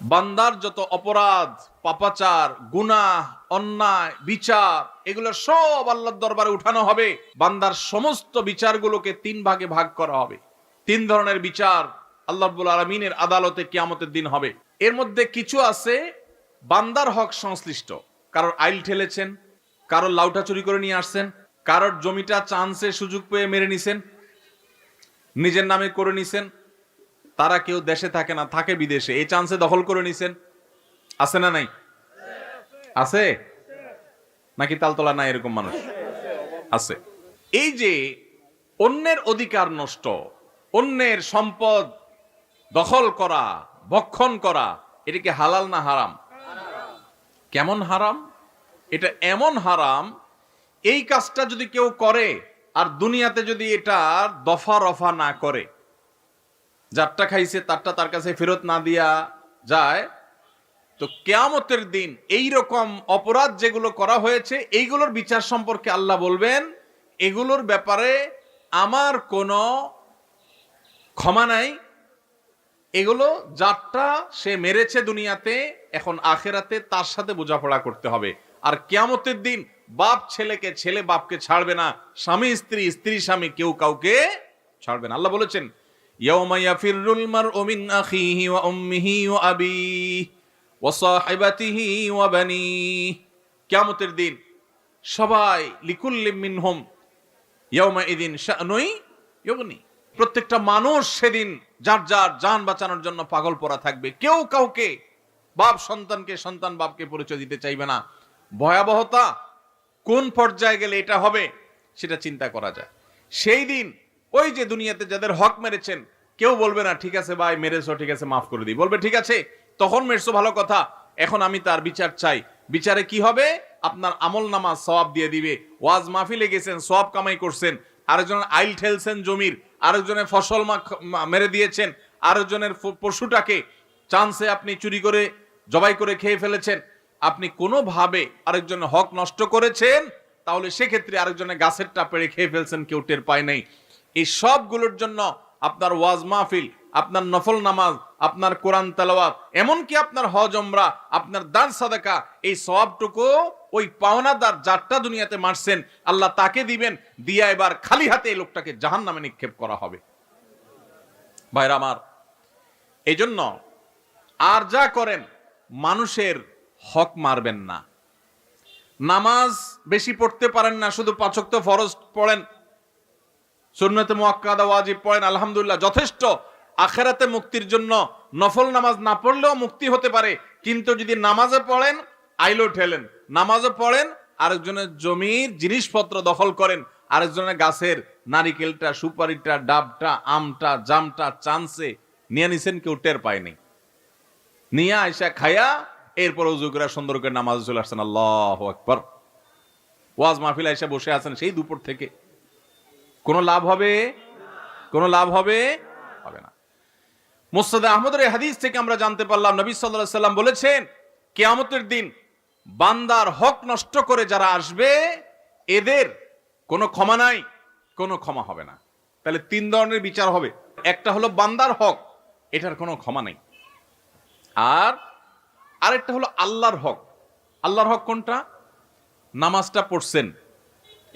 বান্দার যত অপরাধ, পাপাচার, গুনাহ, অন্যায়, বিচার, এগুলো সব আল্লাহর দরবারে উঠানো হবে। বান্দার সমস্ত বিচারগুলোকে 3 ভাগে ভাগ করা হবে। 3 ধরনের বিচার আল্লাহ রাব্বুল আলামিনের আদালতে কিয়ামতের দিন হবে। এর মধ্যে কিছু আছে বান্দার হক সংশ্লিষ্ট। কারোর আইল ঠেলেছেন, কারোর লাউটা চুরি করে নিয়ে আসছেন, কারোর জমিটা চান্সে সুযোগ পেয়ে মেরে নিছেন, নিজের নামে করে নিছেন। তারা কেউ দেশে থাকে না, থাকে বিদেশে, এই চান্সে দখল করে নিছেন। আছে না নাই? আছে নাকি তালতলা নাই এরকম মানুষ? আছে। এই যে অন্যের অধিকার নষ্ট, অন্যের সম্পদ দখল করা, ভক্ষণ করা, এটা কি হালাল না হারাম? কেমন হারাম? এটা এমন হারাম, এই কাজটা যদি কেউ করে আর দুনিয়াতে যদি এটা দফা রফা না করে, যারটা খাইছে তারটা তার কাছে ফেরত না দিয়া যায়, তো কিয়ামতের দিন এই রকম অপরাধ যেগুলো করা হয়েছে এইগুলোর বিচার সম্পর্কে আল্লাহ বলবেন, এগুলোর ব্যাপারে আমার কোনো ক্ষমা নাই। এগুলো যারটা সে মেরেছে দুনিয়াতে, এখন আখেরাতে তার সাথে বোঝাপড়া করতে হবে। আর কিয়ামতের দিন বাপ ছেলেকে, ছেলে বাপকে ছাড়বে না, স্বামী স্ত্রী, স্ত্রী স্বামী, কেউ কাউকে ছাড়বে না। আল্লাহ বলেছেন, ইয়াউমা ইয়াফিরুল মারউ মিন আখিহি ওয়া উম্মিহি ওয়া আবিহি ওয়া সাহিবাতিহি ওয়া বানিহি। কিয়ামতের দিন সবাই লিকুল্লি মিনহুম ইয়াউমা ইদিন শানুই ইউগনি। প্রত্যেকটা মানুষ সেদিন যার যার জান বাঁচানোর জন্য পাগল পড়া থাকবে। কেউ কাউকে, বাপ সন্তানকে, সন্তান বাপকে পরিচয় দিতে চাইবে না। ভয়াবহতা কোন পর্যায়ে গেলে এটা হবে সেটা চিন্তা করা যায়। সেই দিন ওই যে দুনিয়াতে যাদের হক মেরেছেন, কেউ বলবে না ঠিক আছে ভাই মেরেছো, ঠিক আছে মাফ করে দিই। বলবে ঠিক আছে তখন মেরেছো ভালো কথা, এখন আমি তার বিচার চাই। বিচারে কি হবে? আপনার আমল নামা সওয়াব দিয়ে দিবে। ওয়াজ মাহফিলে গেছেন, সওয়াব কামাই করছেন, আরেকজনের আইল ঠেলছেন জমির, আরেকজনের ফসল মেরে দিয়েছেন, আরেকজনের পশুটাকে চান্সে আপনি চুরি করে জবাই করে খেয়ে ফেলেছেন, আপনি কোনোভাবে আরেকজনের হক নষ্ট করেছেন, তাহলে সেক্ষেত্রে আরেকজনের গাছেরটা পেড়ে খেয়ে ফেলছেন, কেউ টের পায় নাই। এই সবগুলোর জন্য আপনার ওয়াজ মাহফিল, আপনার নফল নামাজ, আপনার কোরআন তেলাওয়াত, এমনকি আপনার হজ উমরা, আপনার দান সাদাকা, এই সওয়াবটুকু ওই পাওনাদার যারটা দুনিয়াতে মারছেন আল্লাহ তাকে দিবেন, দিয়া এবার খালি হাতে এই লোকটাকে জাহান্নামে নিক্ষেপ করা হবে। ভাইরা আমার, এই জন্য আর যা করেন মানুষের হক মারবেন না। নামাজ বেশি পড়তে পারেন না, শুধু 5 ওয়াক্ত ফরজ পড়েন, সুন্নতে মুআক্কাদা ওয়াজিব পড়েন, আলহামদুলিল্লাহ যথেষ্ট। আখিরাতে মুক্তির জন্য নফল নামাজ না পড়লেও মুক্তি হতে পারে। কিন্তু যদি নামাজে পড়েন আইলো ঠেলেন, নামাজে পড়েন আরেকজনের জমির জিনিসপত্র দখল করেন, আরেকজনের গাছের নারিকেলটা, সুপারিটা, ডাবটা, আমটা, জামটা চান্সে নিয়ে নিছেন, কেউ টের পায়নি, নিয়ে আইসা খায়া এরপর ওযু করে সুন্দর করে নামাজে চলে আসছেন। আল্লাহু আকবার। ওয়াজ মাহফিলে এসে বসে আছেন সেই দুপুর থেকে, কোন লাভ হবে? কোন লাভ হবে? হবে না। মুসনাদে আহমদের এই হাদিস থেকে আমরা জানতে পারলাম, নবী সাল্লাল্লাহু আলাইহি সাল্লাম বলেছেন, কিয়ামতের দিন বান্দার হক নষ্ট করে যারা আসবে এদের কোনো ক্ষমা নাই, কোনো ক্ষমা হবে না। তাহলে 3 ধরনের বিচার হবে। একটা হলো বান্দার হক, এটার কোনো ক্ষমা নেই। আর আরেকটা হলো আল্লাহর হক। আল্লাহর হক কোনটা? নামাজটা পড়ছেন,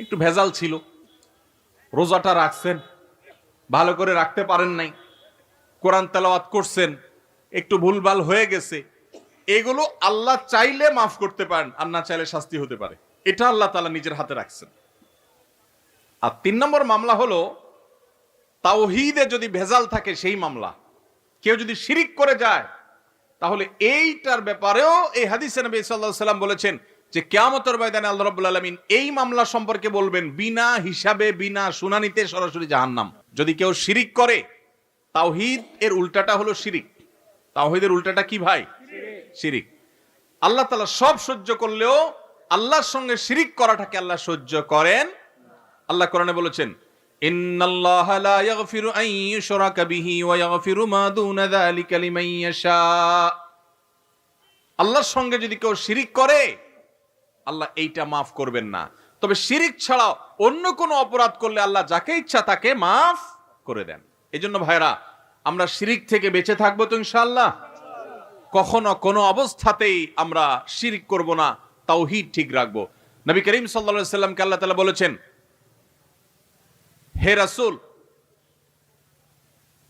একটু ভেজাল ছিল, রোজাটা রাখছেন, ভালো করে রাখতে পারেন নাই, কোরআন তেলাওয়াত করছেন, একটু ভুলভাল হয়ে গেছে, এগুলো আল্লাহ চাইলে মাফ করতে পারেন, আর না চাইলে শাস্তি হতে পারে। এটা আল্লাহ তাআলা নিজের হাতে রাখছেন। আর 3 নম্বর মামলা হলো তাওহীদে যদি ভেজাল থাকে সেই মামলা। কেউ যদি শিরিক করে যায় তাহলে এইটার ব্যাপারেও এই হাদিসে নবী সাল্লাল্লাহু আলাইহি ওয়াসাল্লাম বলেছেন যে কিয়ামতের ময়দানে আল্লাহ রাব্বুল আলামিন এই মামলা সম্পর্কে বলবেন, বিনা হিসাবে, বিনা শুনানিতে সরাসরি জাহান্নাম। যদি কেউ শিরিক করে, তাওহীদ এর উল্টাটা হলো শিরিক। তাওহীদের উল্টাটা কি ভাই? শিরিক। আল্লাহ তাআলা সব সহ্য করলেও আল্লাহর সঙ্গে শিরিক করাটাকে আল্লাহ সহ্য করেন। আল্লাহ কোরআনে বলেছেন, ইন্নাল্লাহা লা ইয়াগফিরু আন ইউশরাকা বিহি ওয়া ইয়াগফিরু মা দুনা যালিকা লিমান ইয়াশা। আল্লাহর সঙ্গে যদি কেউ শিরিক করে আল্লাহ এইটা মাফ করবেন না। তবে শিরিক ছাড়াও অন্য কোনো অপরাধ করলে আল্লাহ যাকে ইচ্ছা তাকে মাফ করে দেন। এই জন্য ভাইরা, আমরা শিরিক থেকে বেঁচে থাকবো তো ইনশাআল্লাহ। কখনো কোনো অবস্থাতেই আমরা শিরক করব না, তাওহীদ ঠিক রাখবো। নবী করিম সাল্লাল্লাহু আলাইহি সাল্লামকে আল্লাহ তাআলা বলেছেন, হে রাসূল,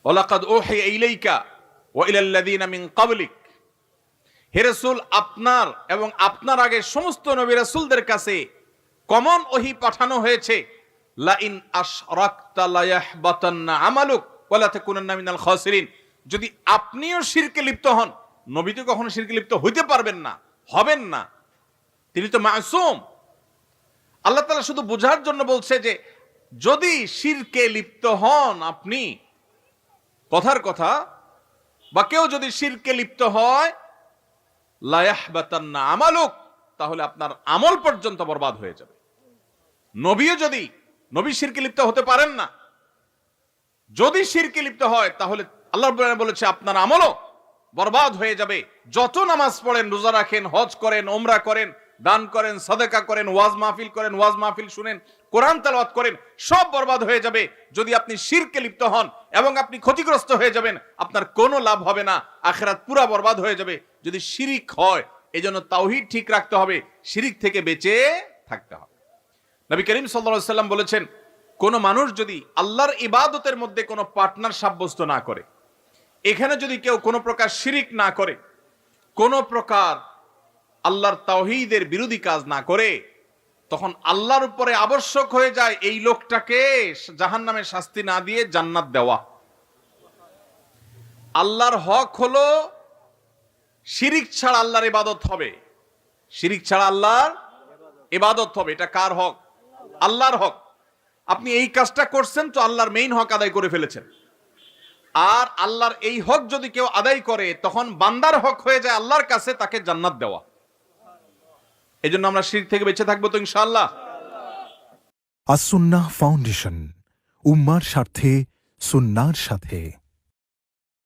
ওয়ালাকাদ উহিয়া ইলাইকা ওয়া ইলাল লাযিনা মিন ক্বাবলিক, হে রাসূল, আপনার এবং আপনার আগে সমস্ত নবী রাসূলদের কাছে কমন ওহী পাঠানো হয়েছে, লা ইন আশরাকতা লা ইয়াহবাতান্না আমালুক ওয়া লা তাকুনান্না মিনাল খাসিরিন। যদি আপনিও শিরকে লিপ্ত হন, নবী তো কখনো শিরকে লিপ্ত হইতে পারবেন না, হবেন না, তিনি তো মাসুম। আল্লাহ তাআলা শুধু বোঝার জন্য বলছে যে যদি শিরকে লিপ্ত হন আপনি, কথার কথা, বা কেউ যদি শিরকে লিপ্ত হয়, লা ইয়াহবাতান্না আমালুক, তাহলে আপনার আমল পর্যন্ত বরবাদ হয়ে যাবে। নবীও যদি নবী শিরকে লিপ্ত হতে পারেন না, যদি শিরকে লিপ্ত হয় তাহলে আল্লাহ রাব্বুল আলামিন বলেছে আপনার আমলও বরবাদ হয়ে যাবে। যত নামাজ পড়েন, রোজা রাখেন, হজ করেন, ওমরা করেন, দান করেন, সাদাকা করেন, ওয়াজ মাহফিল করেন, ওয়াজ মাহফিল শুনেন, কোরআন তেলাওয়াত করেন, সব বরবাদ হয়ে যাবে যদি আপনি শিরকে লিপ্ত হন, এবং আপনি ক্ষতিগ্রস্ত হয়ে যাবেন, আপনার কোনো লাভ হবে না, আখিরাত পুরা বরবাদ হয়ে যাবে যদি শিরিক হয়। এজন্য তাওহীদ ঠিক রাখতে হবে, শিরিক থেকে বেঁচে থাকতে হবে। নবী করিম সাল্লাল্লাহু আলাইহি সাল্লাম বলেছেন, কোন মানুষ যদি আল্লাহর ইবাদতের মধ্যে কোনো পার্টনার সাব্যস্ত না করে, এখানে যদি কেউ কোনো প্রকার শিরিক না করে, কোনো প্রকার আল্লাহর তাওহীদের বিরোধী কাজ না করে, তখন আল্লাহর উপরে আবশ্যক হয়ে যায় এই লোকটাকে জাহান্নামের শাস্তি না দিয়ে জান্নাত দেওয়া। আল্লাহর হক হলো শিরিক ছাড়া আল্লাহর ইবাদত হবে, শিরিক ছাড়া আল্লাহর ইবাদত হবে। এটা কার হক? আল্লাহর হক। আপনি এই কাজটা করছেন তো আল্লাহর মেইন হক আদায় করে ফেলেছেন। আর আল্লাহর এই হক যদি কেউ আদায় করে, তখন বান্দার হক হয়ে যায় আল্লাহর কাছে তাকে জান্নাত দেওয়া। এজন্য আমরা শিরক থেকে বেঁচে থাকবো তো ইনশাআল্লাহ। আস-সুন্নাহ ফাউন্ডেশন, উম্মার স্বার্থে সুন্নাহর সাথে।